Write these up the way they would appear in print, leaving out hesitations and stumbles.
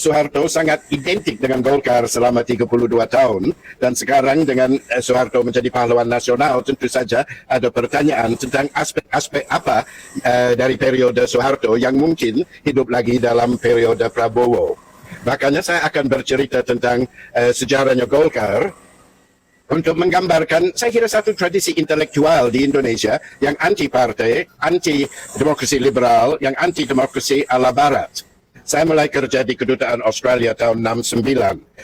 Soeharto sangat identik dengan Golkar selama 32 tahun dan sekarang dengan Soeharto menjadi pahlawan nasional, tentu saja ada pertanyaan tentang aspek-aspek apa dari periode Soeharto yang mungkin hidup lagi dalam periode Prabowo. Makanya saya akan bercerita tentang sejarahnya Golkar untuk menggambarkan, saya kira, satu tradisi intelektual di Indonesia yang anti partai, anti demokrasi liberal, yang anti demokrasi ala barat. Saya mulai kerja di kedutaan Australia tahun 69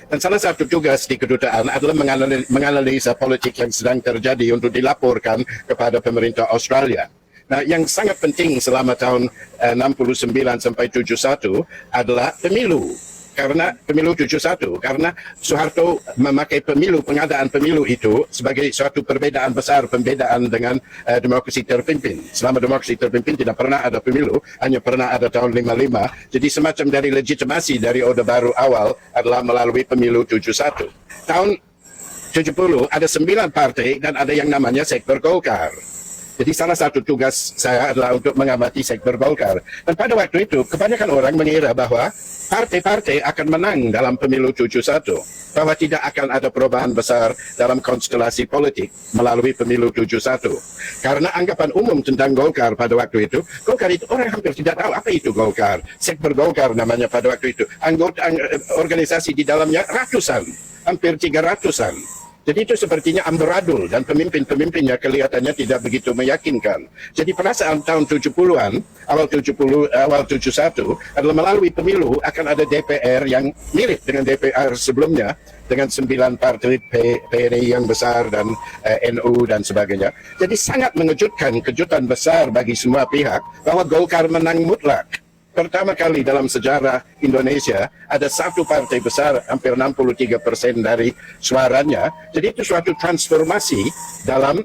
dan salah satu tugas di kedutaan adalah menganalisa politik yang sedang terjadi untuk dilaporkan kepada pemerintah Australia. Nah, yang sangat penting selama tahun 69 sampai 71 adalah pemilu. Karena pemilu 71, karena Soeharto memakai pengadaan pemilu itu sebagai suatu perbedaan besar, pembedaan dengan demokrasi terpimpin. Selama demokrasi terpimpin tidak pernah ada pemilu, hanya pernah ada tahun 55. Jadi semacam dari legitimasi dari Orde Baru awal adalah melalui pemilu 71. Tahun 70 ada 9 partai dan ada yang namanya sektor Golkar. Jadi salah satu tugas saya adalah untuk mengamati sektor Golkar. Dan pada waktu itu, kebanyakan orang mengira bahwa partai-partai akan menang dalam pemilu 71. Bahwa tidak akan ada perubahan besar dalam konstelasi politik melalui pemilu 71. Karena anggapan umum tentang Golkar pada waktu itu, Golkar itu orang hampir tidak tahu apa itu Golkar. Sektor Golkar namanya pada waktu itu. Anggota organisasi di dalamnya ratusan, hampir 300-an. Jadi itu sepertinya amburadul dan pemimpin-pemimpinnya kelihatannya tidak begitu meyakinkan. Jadi perasaan tahun 70-an, awal 71 adalah melalui pemilu akan ada DPR yang mirip dengan DPR sebelumnya dengan 9 partai PNI yang besar dan NU dan sebagainya. Jadi sangat mengejutkan, kejutan besar bagi semua pihak bahwa Golkar menang mutlak. Pertama kali dalam sejarah Indonesia ada satu partai besar hampir 63% dari suaranya. Jadi itu suatu transformasi dalam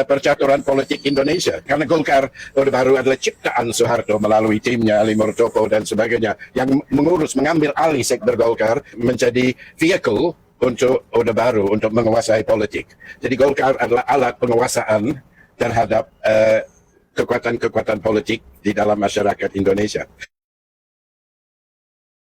percaturan politik Indonesia. Karena Golkar Orde Baru adalah ciptaan Soeharto melalui timnya Ali Murtopo dan sebagainya yang mengambil alih sektor Golkar menjadi vehicle untuk Orde Baru untuk menguasai politik. Jadi Golkar adalah alat penguasaan terhadap kekuatan-kekuatan politik di dalam masyarakat Indonesia.